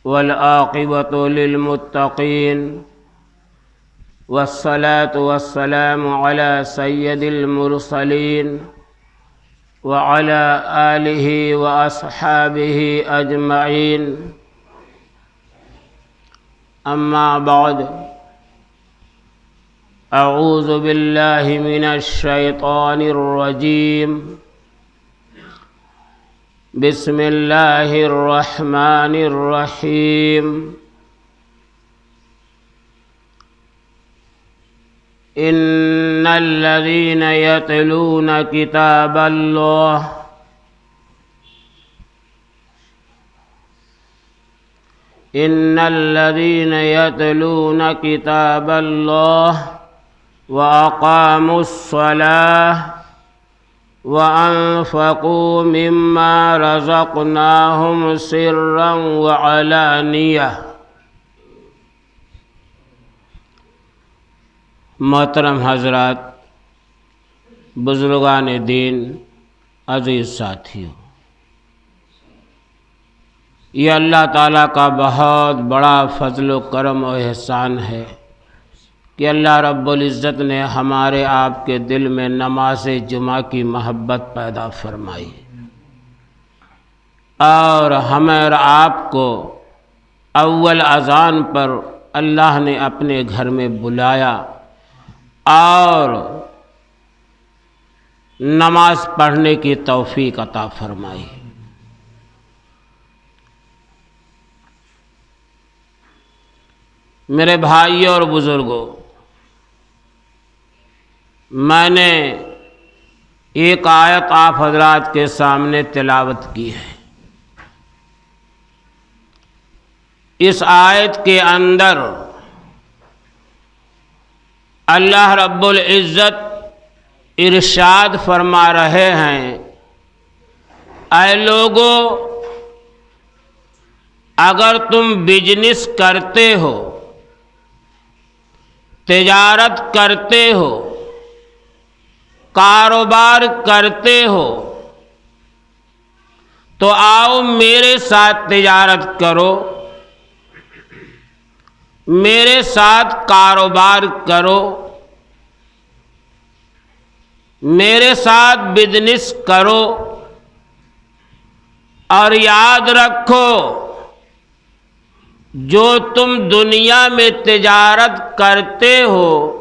वल आक़िबतु लिल्मुत्तक़ीन वस्सलातु वस्सलामु अला सय्यदिल मुरसलीन व अला आलिहि व अस्हाबिहि अजमईन। अम्मा बाद, अऊज़ु बिल्लाहि मिनश शैतानिर रजीम। बिस्मिल्लाहिर रहमानिर रहीम। इन्नल्लज़ीना यतलूना किताबल्लाह इन्नल्लज़ीना यतलूना किताबल्लाह व अक़ामुस्सलाह व अनफ़क़ू मिम्मा रज़क़नाहुम सिर्रन व अलानिया। मोहतरम हज़रात, बुज़ुर्गान दीन, अज़ीज़ साथियों, ये अल्लाह ताला का बहुत बड़ा फ़ज़ल व करम और एहसान है कि अल्लाह रब्बुल इज़्ज़त ने हमारे आपके दिल में नमाज़ जुमा की मोहब्बत पैदा फरमाई और हमें और आपको अव्वल अज़ान पर अल्लाह ने अपने घर में बुलाया और नमाज पढ़ने की तौफीक अता फरमाई। मेरे भाइयों और बुज़ुर्गों, मैंने एक आयत आप हज़रात के सामने तिलावत की है। इस आयत के अंदर अल्लाह रब्बुल इज़्ज़त इरशाद फरमा रहे हैं, ऐ लोगो, अगर तुम बिजनेस करते हो, तिजारत करते हो, कारोबार करते हो, तो आओ मेरे साथ तिजारत करो, मेरे साथ कारोबार करो, मेरे साथ बिजनेस करो और याद रखो, जो तुम दुनिया में तिजारत करते हो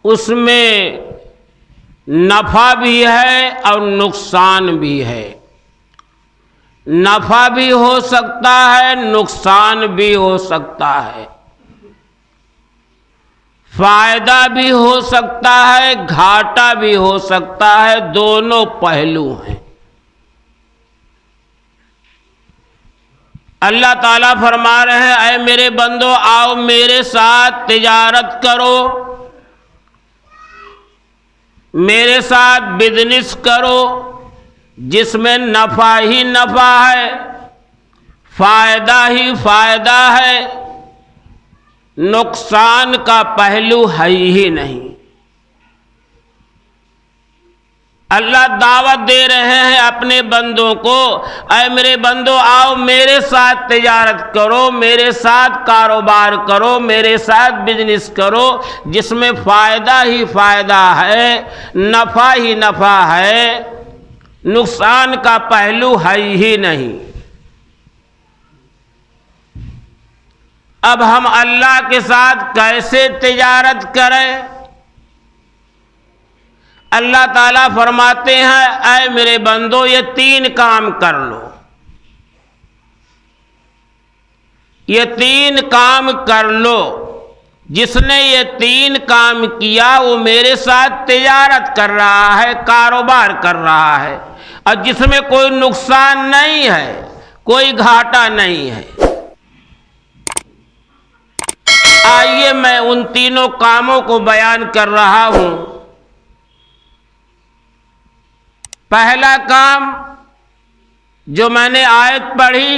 उसमें नफ़ा भी है और नुकसान भी है। नफ़ा भी हो सकता है, नुकसान भी हो सकता है, फायदा भी हो सकता है, घाटा भी हो सकता है, दोनों पहलू हैं। अल्लाह ताला फरमा रहे हैं, ऐ मेरे बंदो, आओ मेरे साथ तिजारत करो, मेरे साथ बिजनेस करो, जिसमें नफ़ा ही नफ़ा है, फायदा ही फायदा है, नुकसान का पहलू है ही नहीं। अल्लाह दावत दे रहे हैं अपने बंदों को, ऐ मेरे बंदो, आओ मेरे साथ तिजारत करो, मेरे साथ कारोबार करो, मेरे साथ बिजनेस करो, जिसमें फ़ायदा ही फ़ायदा है, नफ़ा ही नफ़ा है, नुकसान का पहलू है ही नहीं। अब हम अल्लाह के साथ कैसे तिजारत करें? अल्लाह ताला फरमाते हैं, ऐ मेरे बंदो, ये 3 काम कर लो, ये 3 काम कर लो। जिसने ये 3 काम किया वो मेरे साथ तिजारत कर रहा है, कारोबार कर रहा है, और जिसमें कोई नुकसान नहीं है, कोई घाटा नहीं है। आइए मैं उन तीनों कामों को बयान कर रहा हूं। पहला काम जो मैंने आयत पढ़ी,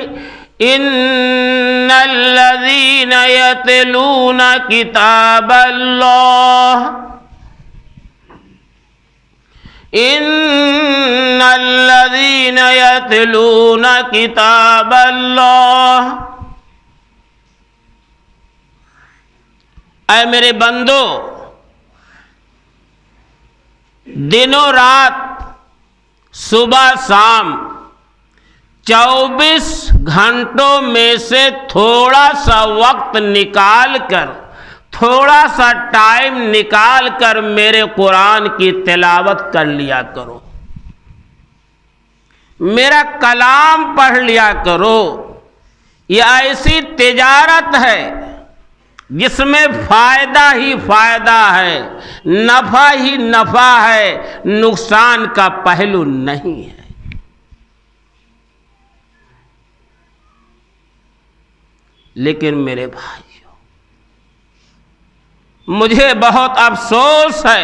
इन्नल्लज़ीना यतलूना किताबल्लाह, इन्नल्लज़ीन यतलूना किताबल्लाह, ऐ मेरे बंदो, दिनों रात, सुबह शाम 24 घंटों में से थोड़ा सा वक्त निकाल कर, थोड़ा सा टाइम निकाल कर मेरे कुरान की तिलावत कर लिया करो, मेरा कलाम पढ़ लिया करो। यह ऐसी तिजारत है जिसमें फायदा ही फायदा है, नफा ही नफा है, नुकसान का पहलू नहीं है। लेकिन मेरे भाइयों, मुझे बहुत अफसोस है,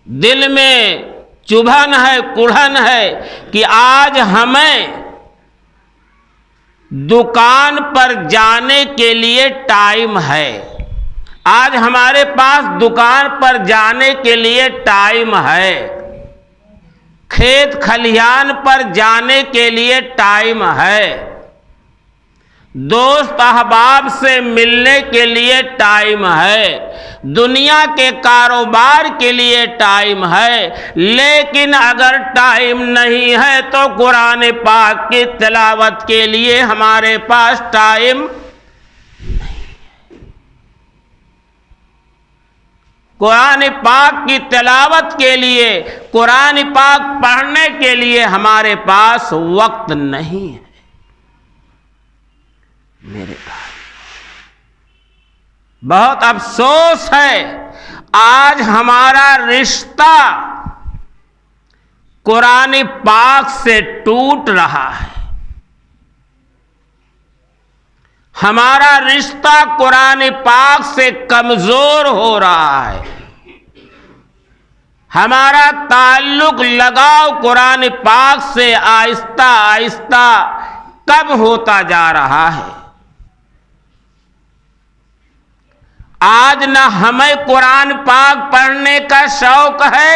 दिल में चुभन है, कुढ़न है कि आज हमें दुकान पर जाने के लिए टाइम है, आज हमारे पास दुकान पर जाने के लिए टाइम है, खेत खलिहान पर जाने के लिए टाइम है, दोस्त अहबाब से मिलने के लिए टाइम है, दुनिया के कारोबार के लिए टाइम है। लेकिन अगर टाइम नहीं है तो कुरान पाक की तिलावत के लिए हमारे पास टाइम नहीं है। कुरान पाक की तिलावत के लिए, कुरान पाक पढ़ने के लिए हमारे पास वक्त नहीं है। मेरे भाई, बहुत अफसोस है, आज हमारा रिश्ता कुरान पाक से टूट रहा है, हमारा रिश्ता कुरान पाक से कमजोर हो रहा है, हमारा ताल्लुक लगाव कुरान पाक से आहिस्ता आहिस्ता कम होता जा रहा है। आज न हमें कुरान पाक पढ़ने का शौक है,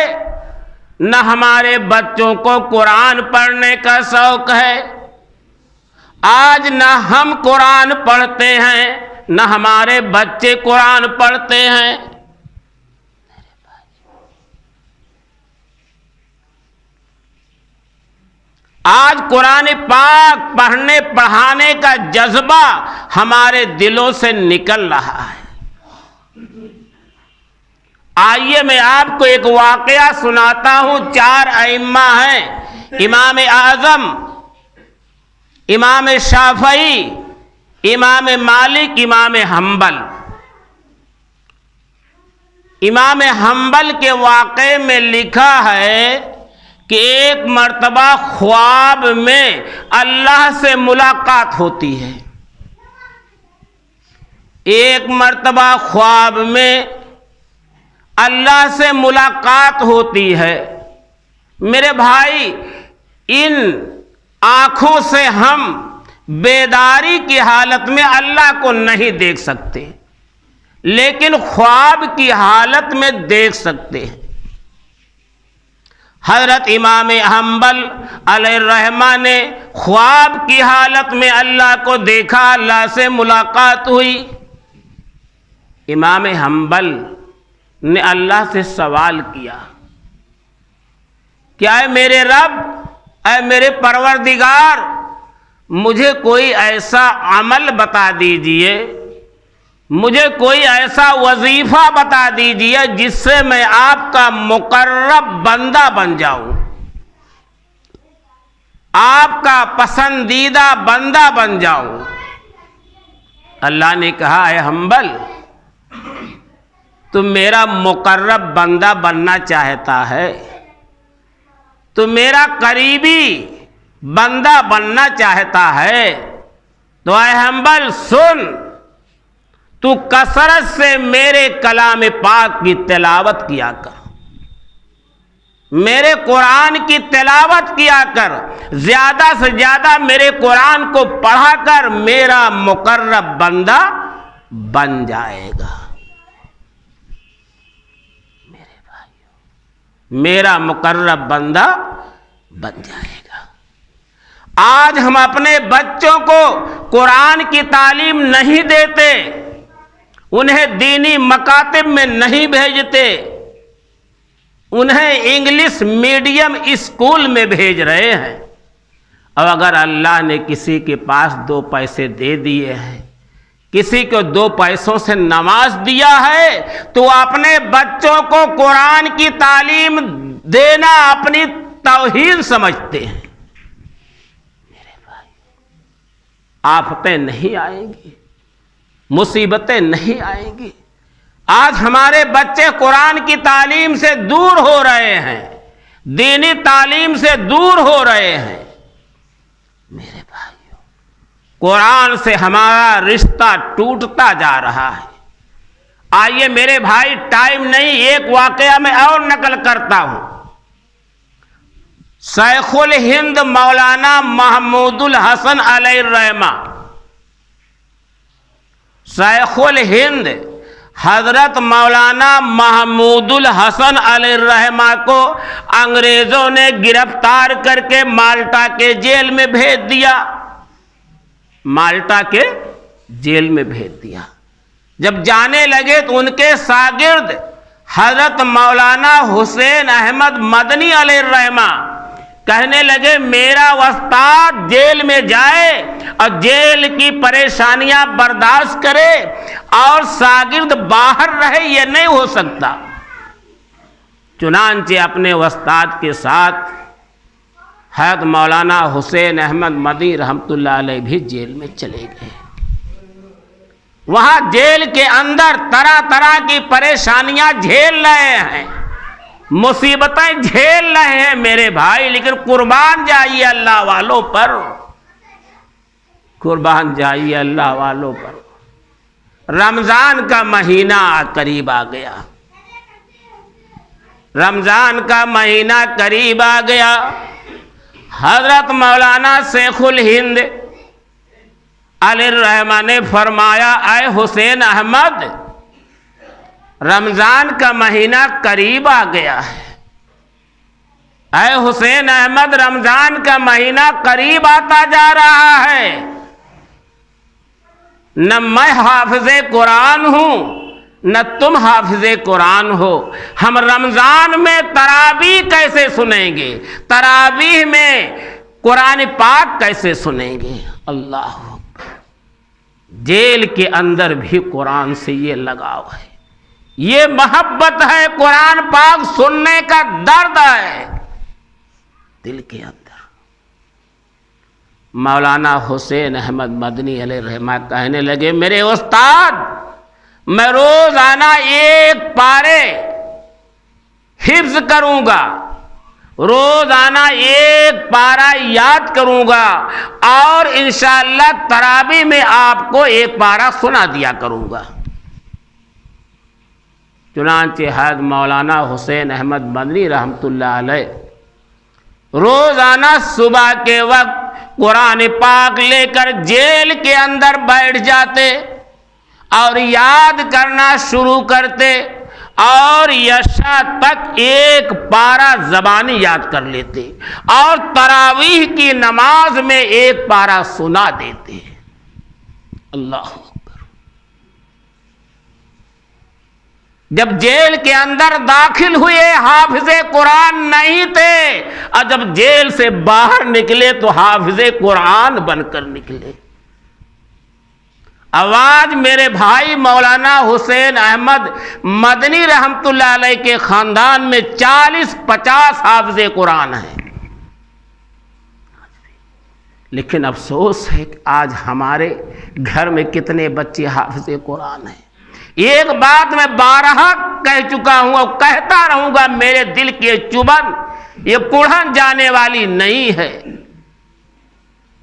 न हमारे बच्चों को कुरान पढ़ने का शौक है। आज न हम कुरान पढ़ते हैं, न हमारे बच्चे कुरान पढ़ते हैं। आज कुरान पाक पढ़ने पढ़ाने का जज्बा हमारे दिलों से निकल रहा है। आइए मैं आपको एक वाकया सुनाता हूं। 4 अइम्मा हैं, इमाम आजम, इमाम शाफई, इमाम मालिक, इमाम हम्बल। इमाम हम्बल के वाक़े में लिखा है कि एक मर्तबा ख्वाब में अल्लाह से मुलाकात होती है। एक मर्तबा ख्वाब में अल्लाह से मुलाकात होती है। मेरे भाई, इन आंखों से हम बेदारी की हालत में अल्लाह को नहीं देख सकते, लेकिन ख्वाब की हालत में देख सकते हैं। हजरत इमाम हम्बल अलैहिर्रहमा ने ख्वाब की हालत में अल्लाह को देखा, अल्लाह से मुलाकात हुई। इमाम हम्बल ने अल्लाह से सवाल किया, क्या है मेरे रब, ऐ मेरे परवरदिगार, मुझे कोई ऐसा अमल बता दीजिए, मुझे कोई ऐसा वजीफा बता दीजिए जिससे मैं आपका मुकर्रब बंदा बन जाऊं, आपका पसंदीदा बंदा बन जाऊं। अल्लाह ने कहा, है हम्बल, तू मेरा मुकर्रब बंदा बनना चाहता है, तू मेरा करीबी बंदा बनना चाहता है, तो ऐ हम्बल सुन, तू कसरत से मेरे कलाम पाक की तिलावत किया कर, मेरे कुरान की तिलावत किया कर, ज्यादा से ज्यादा मेरे कुरान को पढ़ा कर मेरा मुकर्रब बंदा बन जाएगा। मेरे भाइयों, मेरा मुकर्रब बंदा बन जाएगा। आज हम अपने बच्चों को कुरान की तालीम नहीं देते, उन्हें दीनी मकातिब में नहीं भेजते, उन्हें इंग्लिश मीडियम स्कूल में भेज रहे हैं। और अगर अल्लाह ने किसी के पास 2 पैसे दे दिए हैं, किसी को 2 पैसों से नमाज दिया है, तो अपने बच्चों को कुरान की तालीम देना अपनी तौहीन समझते हैं। मेरे भाई, आफतें नहीं आएंगी, मुसीबतें नहीं आएंगी। आज हमारे बच्चे कुरान की तालीम से दूर हो रहे हैं, दीनी तालीम से दूर हो रहे हैं। मेरे भाइयों, कुरान से हमारा रिश्ता टूटता जा रहा है। आइए मेरे भाई, टाइम नहीं, एक वाकया में और नकल करता हूं। शेखुल हिंद मौलाना महमूदुल हसन अलैहिर्रहमा, शेखुल हिंद हजरत मौलाना महमूदुल हसन अलैहिर्रहमा को अंग्रेजों ने गिरफ्तार करके माल्टा के जेल में भेज दिया। माल्टा के जेल में भेज दिया। जब जाने लगे तो उनके शागिर्द हजरत मौलाना हुसैन अहमद मदनी अलैहिर्रहमा कहने लगे, मेरा उस्ताद जेल में जाए और जेल की परेशानियां बर्दाश्त करे और शागिर्द बाहर रहे, यह नहीं हो सकता। चुनांचे अपने उस्ताद के साथ हजरत मौलाना हुसैन अहमद मदनी रहमतुल्लाह अलैह भी जेल में चले गए। वहां जेल के अंदर तरह तरह की परेशानियां झेल रहे हैं, मुसीबतें झेल रहे हैं मेरे भाई, लेकिन कुर्बान जाइए अल्लाह वालों पर, कुर्बान जाइए अल्लाह वालों पर। रमजान का महीना करीब आ गया, रमजान का महीना करीब आ गया। हजरत मौलाना शेखुल हिंद अलैहिर्रहमा ने फरमाया, ऐ हुसैन अहमद, रमजान का महीना करीब आ गया है। ऐ हुसैन अहमद, रमजान का महीना करीब आता जा रहा है। न मैं हाफिज़े कुरान हूं, न तुम हाफिज़े कुरान हो। हम रमजान में तरावीह कैसे सुनेंगे, तरावीह में कुरान पाक कैसे सुनेंगे। अल्लाह, जेल के अंदर भी कुरान से ये लगाव है, ये मोहब्बत है, कुरान पाक सुनने का दर्द है दिल के अंदर। मौलाना हुसैन अहमद मदनी अलैहिर्रहमा कहने लगे, मेरे उस्ताद, मैं रोजाना 1 पारे हिफ्ज करूंगा, रोजाना 1 पारा याद करूंगा और इंशाअल्लाह तरावी में आपको 1 पारा सुना दिया करूंगा। चुनांचे हज़रत मौलाना हुसैन अहमद मदनी रहमतुल्लाह अलैह रोजाना सुबह के वक्त कुरान पाक लेकर जेल के अंदर बैठ जाते और याद करना शुरू करते और यशा तक 1 पारा ज़बानी याद कर लेते और तरावीह की नमाज में 1 पारा सुना देते। अल्लाह, जब जेल के अंदर दाखिल हुए हाफिज़े कुरान नहीं थे और जब जेल से बाहर निकले तो हाफिज़े कुरान बनकर निकले। आवाज मेरे भाई मौलाना हुसैन अहमद मदनी रहमतुल्लाह अलैह के खानदान में 40-50 हाफिज़े कुरान हैं, लेकिन अफसोस है कि आज हमारे घर में कितने बच्चे हाफिज़े कुरान हैं। एक बात मैं 12 कह चुका हूं और कहता रहूंगा, मेरे दिल की चुभन ये कुढ़न जाने वाली नहीं है।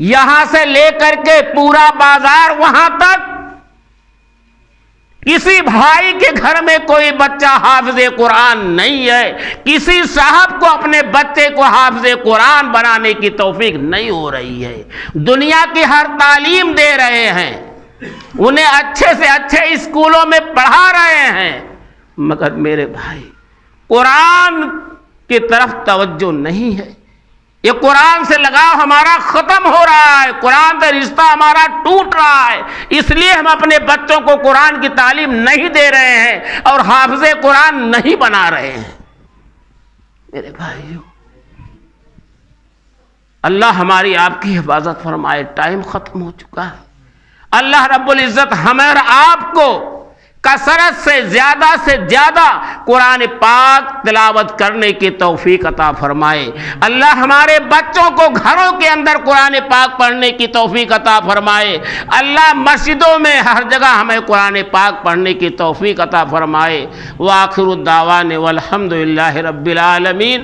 यहां से लेकर के पूरा बाजार वहां तक किसी भाई के घर में कोई बच्चा हाफिज़े कुरान नहीं है, किसी साहब को अपने बच्चे को हाफिज़े कुरान बनाने की तौफीक नहीं हो रही है। दुनिया की हर तालीम दे रहे हैं, उन्हें अच्छे से अच्छे स्कूलों में पढ़ा रहे हैं, मगर मेरे भाई कुरान की तरफ तवज्जो नहीं है। ये कुरान से लगाव हमारा खत्म हो रहा है, कुरान से रिश्ता हमारा टूट रहा है। इसलिए हम अपने बच्चों को कुरान की तालीम नहीं दे रहे हैं और हाफिज़े कुरान नहीं बना रहे हैं। मेरे भाइयों, अल्लाह हमारी आपकी हिफाजत फरमाए। टाइम खत्म हो चुका है। अल्लाह रब्बुल इज़्ज़त हमें और आपको कसरत से ज्यादा कुरान पाक तिलावत करने की तौफीक अता फरमाए। अल्लाह हमारे बच्चों को घरों के अंदर कुरान पाक पढ़ने की तौफीक अता फरमाए। अल्लाह मस्जिदों में हर जगह हमें कुरान पाक पढ़ने की तौफीक अता फरमाए। व आखिरु दावाना वल हम्दुलिल्लाहि रब्बिल आलमीन।